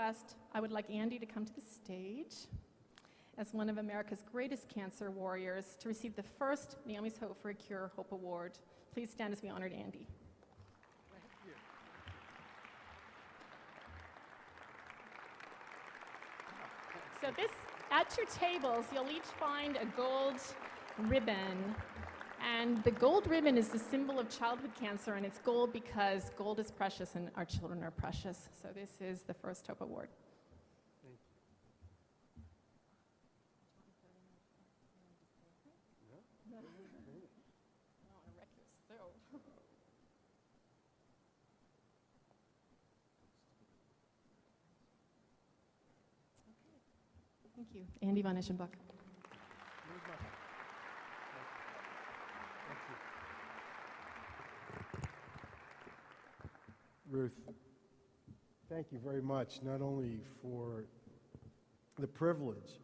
request, I would like Andy to come to the stage as one of America's greatest cancer warriors to receive the first Naomi's Hope for a Cure Hope Award. Please stand as we honored Andy. So at your tables, you'll each find a gold ribbon. And the gold ribbon is the symbol of childhood cancer, and it's gold because gold is precious and our children are precious. So this is the First Hope Award. Thank you. Andy von Eschenbach. Ruth, thank you very much, not only for the privilege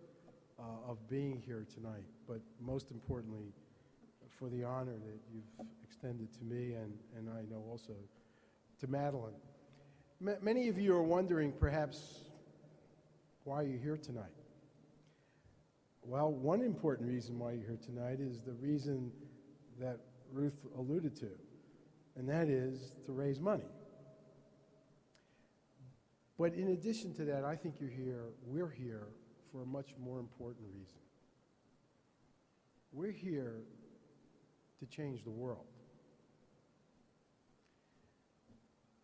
of being here tonight, but most importantly, for the honor that you've extended to me and I know also to Madeline. Many of you are wondering, perhaps, why you're here tonight. Well, one important reason why you're here tonight is the reason that Ruth alluded to, and that is to raise money. But in addition to that, I think we're here for a much more important reason. We're here to change the world.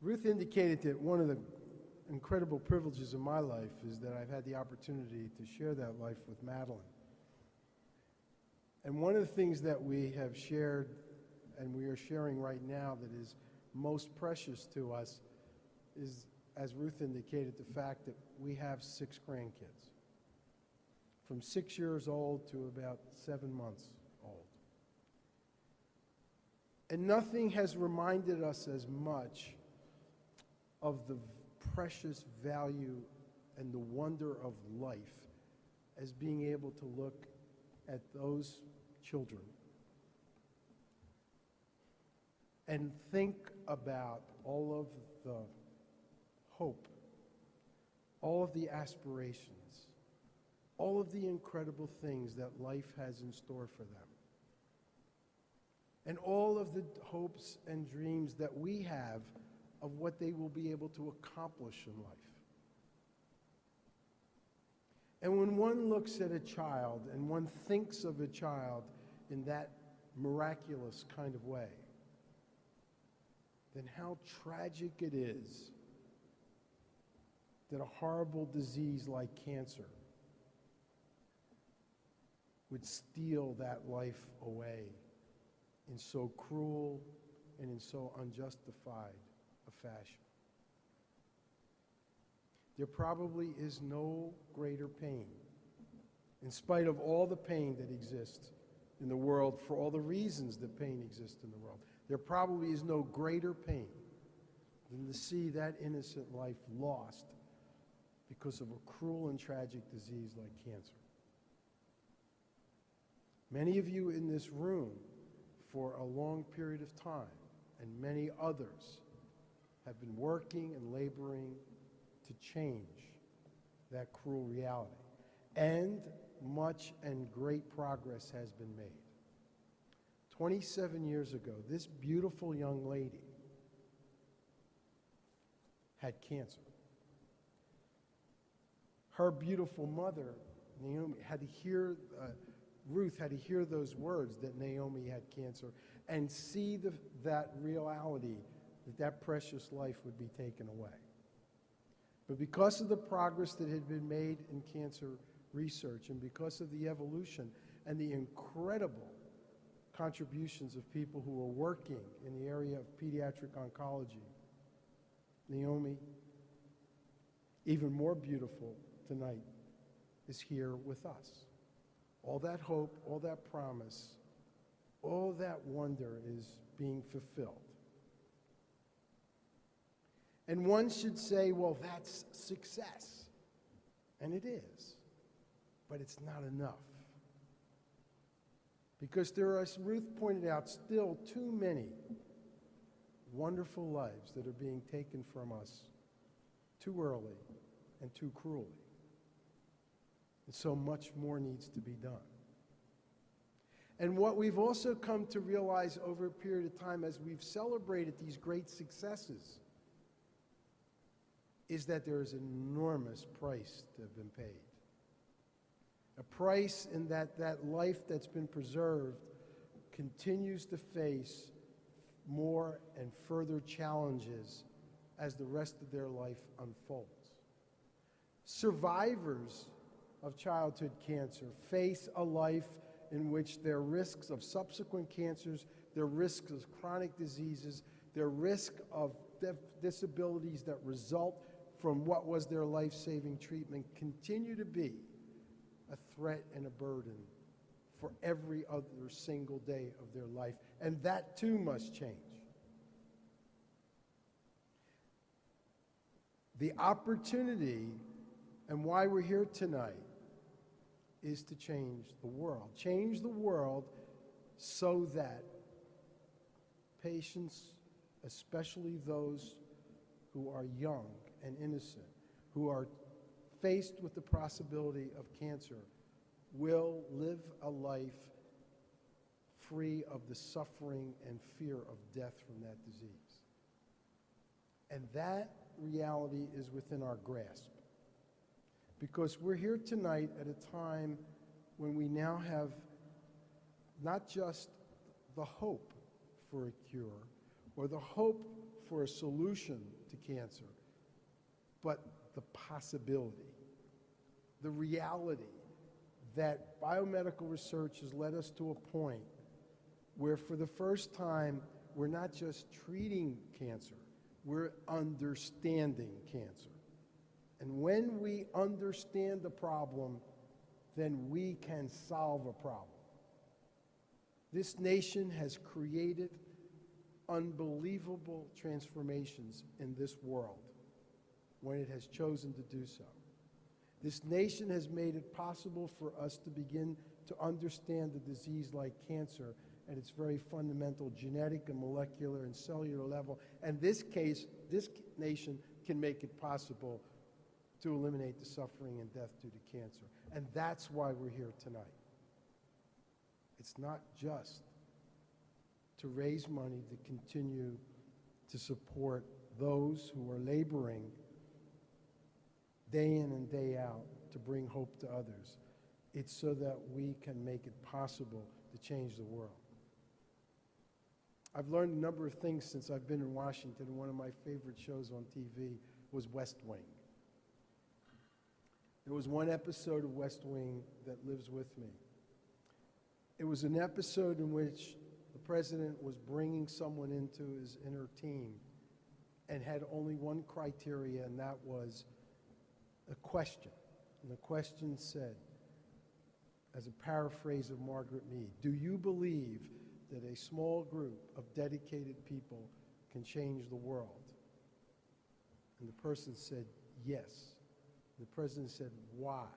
Ruth indicated that one of the incredible privileges of my life is that I've had the opportunity to share that life with Madeline. And one of the things that we have shared and we are sharing right now that is most precious to us is, as Ruth indicated, the fact that we have 6 grandkids, from 6 years old to about 7 months old. And nothing has reminded us as much of the precious value and the wonder of life as being able to look at those children and think about all of the hope, all of the aspirations, all of the incredible things that life has in store for them, and all of the hopes and dreams that we have of what they will be able to accomplish in life. And when one looks at a child and one thinks of a child in that miraculous kind of way, then how tragic it is that a horrible disease like cancer would steal that life away in so cruel and in so unjustified a fashion. There probably is no greater pain, in spite of all the pain that exists in the world, for all the reasons that pain exists in the world. There probably is no greater pain than to see that innocent life lost because of a cruel and tragic disease like cancer. Many of you in this room, for a long period of time, and many others, have been working and laboring to change that cruel reality. And much and great progress has been made. 27 years ago, this beautiful young lady had cancer. Her beautiful mother, Naomi, Ruth had to hear those words that Naomi had cancer and see that reality, that precious life would be taken away. But because of the progress that had been made in cancer research and because of the evolution and the incredible contributions of people who are working in the area of pediatric oncology, Naomi, even more beautiful tonight, is here with us. All that hope, all that promise, all that wonder is being fulfilled. And one should say, well, that's success. And it is. But it's not enough. Because there are, as Ruth pointed out, still too many wonderful lives that are being taken from us too early and too cruelly. And so much more needs to be done. And what we've also come to realize over a period of time as we've celebrated these great successes is that there is an enormous price to have been paid. A price in that that life that's been preserved continues to face more and further challenges as the rest of their life unfolds. Survivors of childhood cancer face a life in which their risks of subsequent cancers, their risks of chronic diseases, their risk of disabilities that result from what was their life-saving treatment continue to be a threat and a burden for every other single day of their life. And that too must change. The opportunity and why we're here tonight is to change the world. Change the world so that patients, especially those who are young and innocent, who are faced with the possibility of cancer, will live a life free of the suffering and fear of death from that disease. And that reality is within our grasp. Because we're here tonight at a time when we now have not just the hope for a cure or the hope for a solution to cancer, but the possibility, the reality that biomedical research has led us to a point where for the first time we're not just treating cancer, we're understanding cancer. And when we understand the problem, then we can solve a problem. This nation has created unbelievable transformations in this world when it has chosen to do so. This nation has made it possible for us to begin to understand a disease like cancer at its very fundamental genetic and molecular and cellular level. And this nation can make it possible to eliminate the suffering and death due to cancer. And that's why we're here tonight. It's not just to raise money to continue to support those who are laboring day in and day out to bring hope to others. It's so that we can make it possible to change the world. I've learned a number of things since I've been in Washington, and one of my favorite shows on TV was West Wing. There was one episode of West Wing that lives with me. It was an episode in which the president was bringing someone into his inner team and had only one criteria, and that was a question. And the question said, as a paraphrase of Margaret Mead, do you believe that a small group of dedicated people can change the world? And the person said, yes. The president said, why?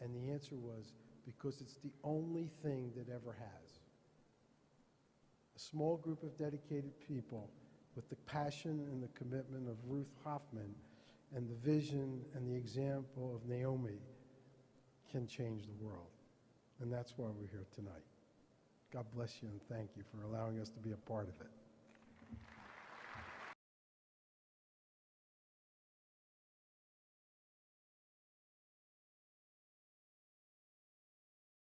And the answer was, because it's the only thing that ever has. A small group of dedicated people with the passion and the commitment of Ruth Hoffman and the vision and the example of Naomi can change the world. And that's why we're here tonight. God bless you and thank you for allowing us to be a part of it.